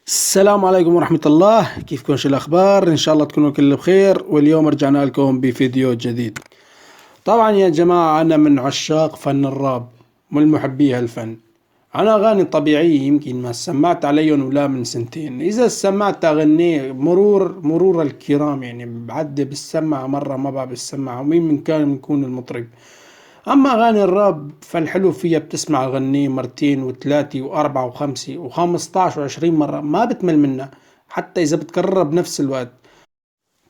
السلام عليكم ورحمة الله، كيفكم؟ شو الأخبار؟ إن شاء الله تكونوا كل بخير. واليوم رجعنا لكم بفيديو جديد. طبعا يا جماعة أنا من عشاق فن الراب، من محبي هالفن. أنا أغاني طبيعية يمكن ما سمعت عليهم ولا من سنتين، إذا سمعت أغني مرور الكرام، يعني بعدي بالسمع مرة ما بعد بالسمع، ومين من كان يكون المطرب. أما أغاني الراب فالحلو فيها بتسمع أغنية مرتين وثلاثة وأربعة وخمسة وخمسطاش وعشرين مرة ما بتمل منها، حتى إذا بتكررها بنفس الوقت.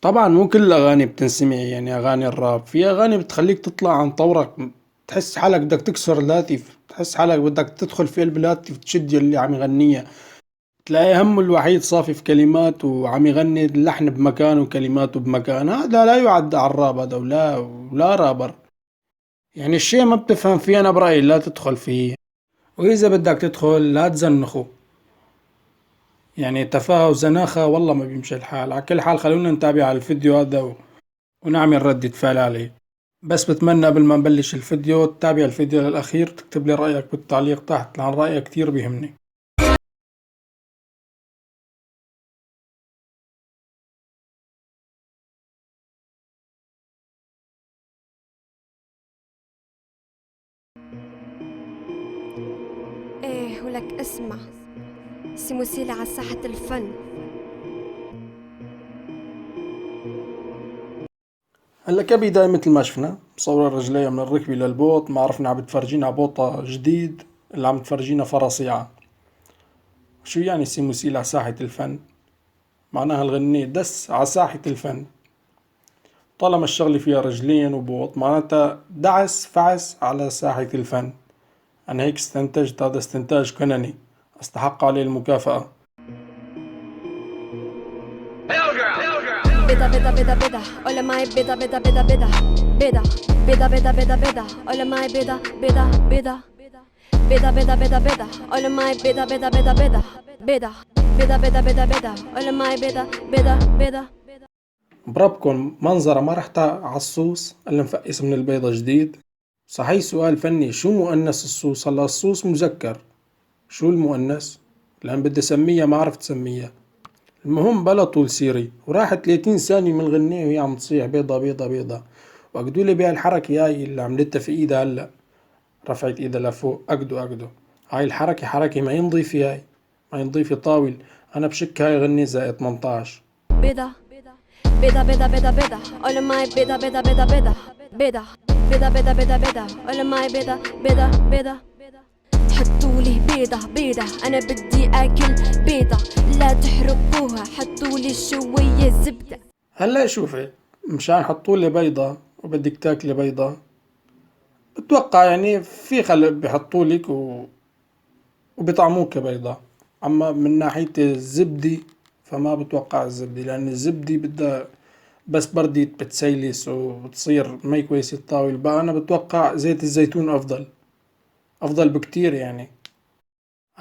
طبعا مو كل الأغاني بتنسمع، يعني أغاني الراب في أغاني بتخليك تطلع عن طورك، تحس حالك بدك تكسر الهاتف، تحس حالك بدك تدخل في قلب الهاتف تشد اللي عم يغنيها. تلاقي همه الوحيد صافي في كلمات وعم يغني اللحن بمكان وكلماته بمكان. هذا لا يعد عراب، هذا ولا رابر. يعني الشيء ما بتفهم فيه أنا برأيي لا تدخل فيه، وإذا بدك تدخل لا تزنخه. يعني تفاهة وزناخة والله ما بيمشي الحال. على كل حال خلونا نتابع على الفيديو هذا ونعمل ردة فعل عليه. بس بتمنى قبل ما نبلش الفيديو تتابع الفيديو للأخير، تكتب لي رأيك بالتعليق تحت، لأن رأيك كتير بيهمني. ايه ولك اسمع، سيموسيلة على ساحة الفن. هلا كبداية مثل ما شفنا مصور الرجلية من الركبة للبوط، ما عرفنا عم بتفرجينا بوطة جديد اللي عم تفرجينا فرصيعة. شو يعني سيموسيل على ساحة الفن؟ معناها الغنية دس على ساحة الفن. طالما الشغلة فيها رجلين وبوط معناتها دعس فعس على ساحة الفن. أنا هيك استنتجت، هذا استنتاج كنني أستحق عليه المكافأة. بدا بدا بدا بدا ولا معي بدا بدا بدا بدا بدا بدا بدا بدا بدا ولا معي بدا بدا بدا بدا بدا بدا بدا ولا معي بدا بدا بدا بدا بدا بدا بدا بدا بدا ولا معي بدا بدا بدا. بربكن منظرة ما رح عالصوص اللي مفقس من البيضة جديد. صحيح سؤال فني، شو مؤنث الصوص؟ هلا الصوص مذكر، شو المؤنث؟ لأن بدي سميها ما عرفت سميها. المهم بلا طول سيري، وراحت 30 ثانية من الغنية وهي عم تصيح بيضة بيضة بيضة. وأقدولي بها الحركة هاي اللي عملتها في ايدها هلا، رفعت ايدها لفوق. أقدو هاي الحركة حركة ما ينضيفي، هاي ما ينضيفي طاول. أنا بشك هاي غنية زائد 18. بدا بدا بدا بدا بدا ولا معي بدا بدا بدا بدا بدا بدا بدا بدا بدا ولا معي بدا بدا بدا. حطولي بيضة بيضة أنا بدي أكل بيضة، لا تحرقوها حطولي شوية زبدة. هلا شوفي، مشان حطولي بيضة وبدك تاكلي بيضة، بتوقع يعني في خلق بحطولك وبطعموك بيضة. أما من ناحية الزبدة فما بتوقع الزبدة، لأن الزبدة بدها بس بردت بتسيلس وبتصير مي كويسة الطاولة. بقى أنا بتوقع زيت الزيتون أفضل بكتير. يعني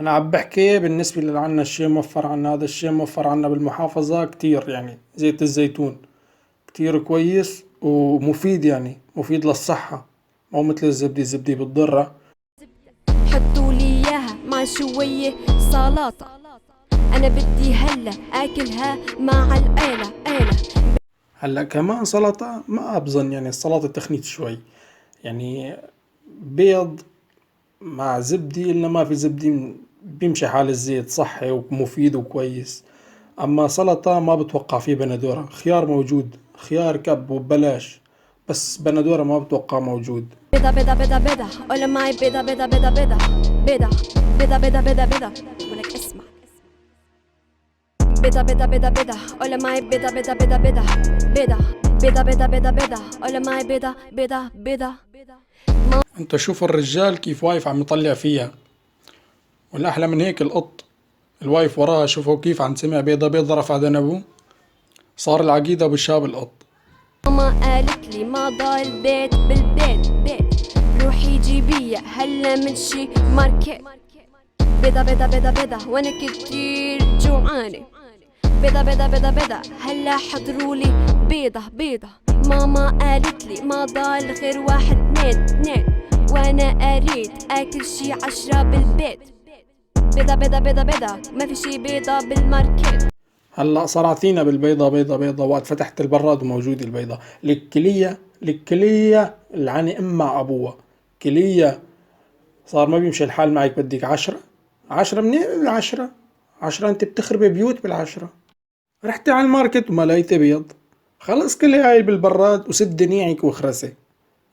أنا عم بحكي بالنسبة اللي عنا الشي موفر عنا، هذا الشي موفر عنا بالمحافظة كتير. يعني زيت الزيتون كتير كويس ومفيد، يعني مفيد للصحة، مو مثل الزبدة بتضرها. حطولي إياها مع شوية سلطة، أنا بدي هلا أكلها مع العيلة عيلة. هلا كمان سلطة ما بظن، يعني السلطة تخنيت شوي. يعني بيض مع زبدة، إلا ما في زبدة بيمشي حال الزيت، صحي ومفيد وكويس. أما سلطة ما بتوقع فيه بندورة. خيار موجود، خيار كب وببلاش، بس بندورة ما بتوقع موجود. بدا بدا بدا بدا ولا معي بدا بدا بدا بدا بدا بدا بدا بدا بدا ولك اسمع. بدا بدا بدا بدا ولا معي بدا بدا بدا بدا بدا بدا بدا بدا بدا ولا معي بدا بدا بدا. انت شوف الرجال كيف واقف عم يطلع فيها، والأحلى من هيك القط الواقف وراها. شوفوا كيف عم سمع بيضة بيضة رفع ذنبه، صار العقيدة بشاب القط. ماما قالت لي ما ضل بيت بالبيت بيت، روحي جيبيه هلا من شي ماركت. بدا بدا بدا بدا وانا كتير جوعانة، بدا بدا بدا بدا هلا حضرولي بيضة بيضة. ماما قالت لي ما ضل غير واحد اتنين اتنين، وانا اريد اكل شي 10 بالبيت. بيضة بيضة بيضة بيضة ما في شي بيضة بالماركت. هلا صرعتينا بالبيضة بيضة بيضة، وقت فتحت البراد وموجودة البيضة. لك كلية العني مع ابوها كلية. صار ما بيمشي الحال معك، بدك 10 منين العشرة؟ 10 انت بتخربي بيوت بالعشرة. رحتي على الماركت وما لقيتي بيض، خلص كلي هاي بالبراد وسد نيعك واخرسي.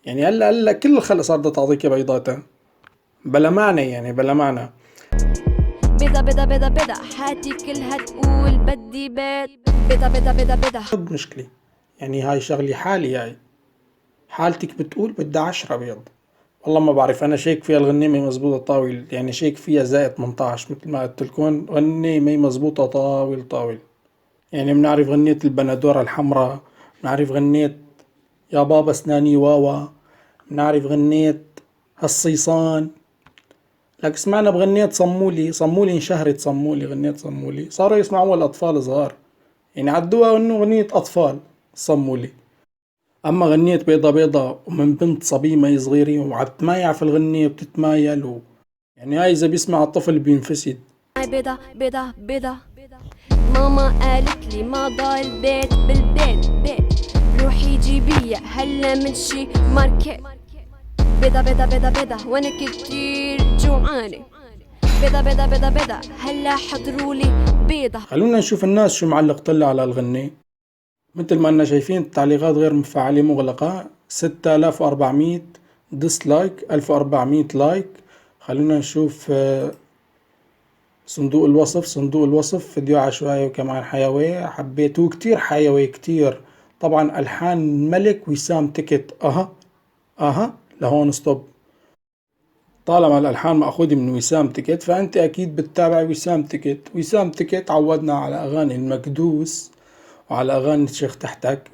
يعني هلا كل الخلق صار بدها تعطيكي بيضاتها بلا معنى، يعني بلا معنى. بيضة بيضة بيضة بيضة حياتي كلها تقول بدي بيض. بيضة بيضة بيضة بيضة ضد مشكلة، يعني هاي شغلي حالي، هاي حالتك بتقول بدها 10 بيض. والله ما بعرف، انا شيك فيها الغنية مي مزبوطة طاول، يعني شيك فيها زائد 18 مثل ما قلت لكم، غنية مي مزبوطة طاول طاول. يعني بنعرف غنية البندورة الحمراء، بنعرف غنية يا بابا اسناني واوا، بنعرف غنية هالصيصان. لك سمعنا بغنية صمولي انشهرت، غنية صمولي صاروا يسمعوها الأطفال صغار، يعني عدوها إنه غنية أطفال صمولي. أما غنية بيضة بيضة ومن بنت صبية مي صغيرة وعتمايع في الغنية وبتتمايل يعني هاي إذا بيسمع الطفل بينفسد. هاي بيضة بيضة بيضة. ماما قالت لي ما ضايل بيت بالبيت بيت، روحي جيبية هلا من شي ماركت. بيضة بيضة بيضة بيضة وانا كتير جوعانة. بيضة بيضة بيضة بيضة هلا حضرولي بيضة. خلونا نشوف الناس شو معلق طلع على الغنية. مثل ما أننا شايفين التعليقات غير مفعلة مغلقة، 6400 ديسلايك، 1400 لايك. خلونا نشوف صندوق الوصف فيديو عشوائي وكمان حيوي، حبيته كتير حيوي كتير. طبعا ألحان ملك وسام تكت. أها لهون ستوب. طالما الألحان مأخوذة من وسام تكت فأنت أكيد بتتابع وسام تكت. وسام تكت عودنا على أغاني المكدوس وعلى أغاني الشيخ تحتك.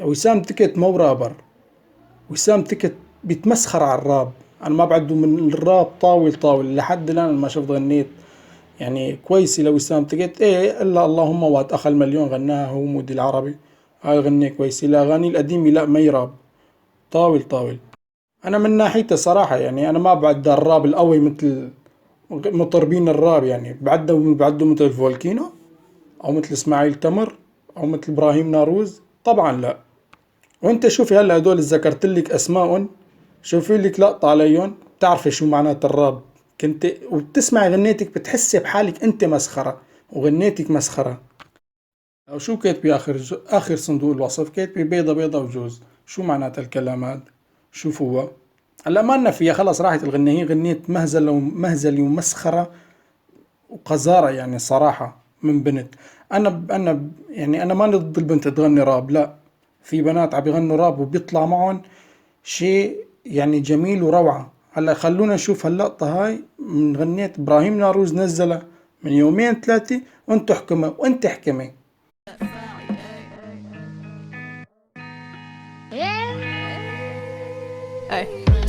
وسام تكت مو رابر، وسام تكت بيتمسخر على الراب. أنا ما بعده من الراب طاول لحد الآن ما شفت غنيت يعني كويسة لوسام تكت. إلا اللهم وقت أخ المليون غناها هو مودي العربي، هاي غنية كويسة. الأغاني القديمة لا ما يراب طاول. أنا من ناحيته صراحة يعني أنا ما بعد الراب القوي مثل مطربين الراب، يعني بعده مثل فولكينو أو مثل إسماعيل تمر أو مثل إبراهيم ناروز، طبعا لا. وانت شوفي هلا هدول ذكرت لك اسماء، شوفي لك لقطة عليهم بتعرفي شو معنات الراب. كنت وبتسمعي غنيتك بتحسي بحالك انت مسخرة وغنيتك مسخرة. او شو كاتبي اخر صندوق الوصف؟ كاتبي بيضة بيضة وجوز. شو معنات الكلام هذا؟ شوفوا هلا ما لنا فيها، خلص راحت الغنية. هي غنية مهزلة ومسخرة وقذارة يعني صراحة من بنت. انا يعني انا ما ضد البنت تغني راب، لا، في بنات عم يغنوا راب وبيطلع معهم شيء يعني جميل وروعة. هلا خلونا نشوف هاللقطة هاي من غنية إبراهيم ناروز، نزلها من يومين 3، وانتو احكموا وانت احكمي.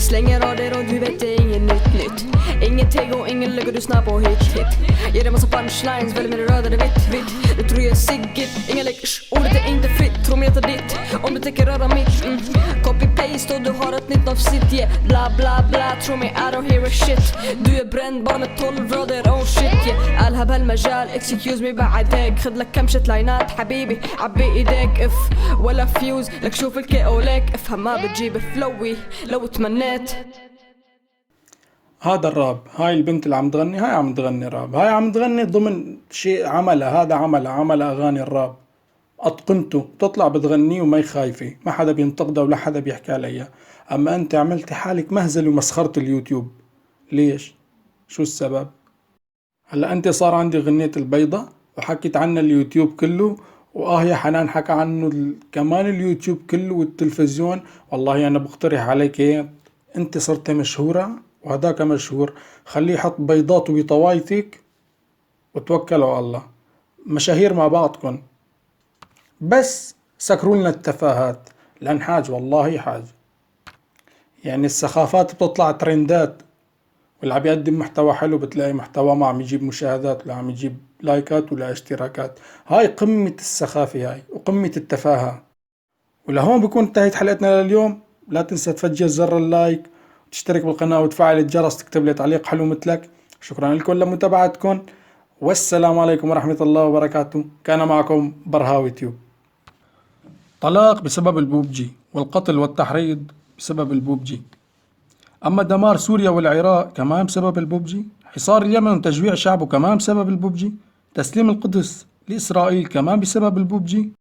Slänger rader och du vet det är inget nytt. Inget teg och ingen lägger du snabb och hit. Ger dig massa punchlines, väljer med det röda det vitt. Du tror jag är siggigt, inga lägger ordet är inte fritt. Tro mig att det är ditt, om du tänker röra mitt. Copy-paste och du har ett nytt avsnitt. Yeah, bla bla bla, tro mig I don't hear a shit. Du är bränd bara med 12 rader, oh shit yeah. قالها بهالمجال, excuse me بعدك. خد لك كم شت لاينات حبيبي, عبي ايديك اف ولا فيوز. لك شوف الكي اوليك, افهم ما بتجيب فلوي لو تمنيت. هذا الراب. هاي البنت اللي عم تغني هاي عم تغني راب، هاي عم تغني ضمن شيء عملها، هذا عمل اغاني الراب اتقنته، بتطلع بتغنيه وما خايفة، ما حدا بينتقدها ولا حدا بيحكي عليها. اما انت عملتي حالك مهزل ومسخرت اليوتيوب. ليش؟ شو السبب؟ هلا انت صار عندي غنية البيضة وحكيت عنها اليوتيوب كله، يا حنان حكى عنه كمان اليوتيوب كله والتلفزيون. والله انا بقترح عليك انت صرت مشهورة وهداك مشهور، خليه يحط بيضات وبطوايتك وتوكلوا على الله. مشاهير مع بعضكم، بس سكروا لنا التفاهات، لان حاج والله حاج. يعني السخافات بتطلع ترندات، واللي عم يقدم محتوى حلو بتلاقي محتوى ما عم يجيب مشاهدات ولا عم يجيب لايكات ولا اشتراكات. هاي قمة السخافة هاي وقمة التفاهة. ولهون بكون انتهت حلقتنا لليوم. لا تنسى تفجر زر اللايك وتشترك بالقناة وتفعل الجرس، تكتب لي تعليق حلو مثلك. شكرا لكم لمتابعتكم، والسلام عليكم ورحمة الله وبركاته. كان معكم برهاوي تيوب. طلاق بسبب البوبجي، والقتل والتحريض بسبب البوبجي. أما دمار سوريا والعراق كمان بسبب البوبجي، حصار اليمن وتجويع شعبه كمان بسبب البوبجي، تسليم القدس لإسرائيل كمان بسبب البوبجي.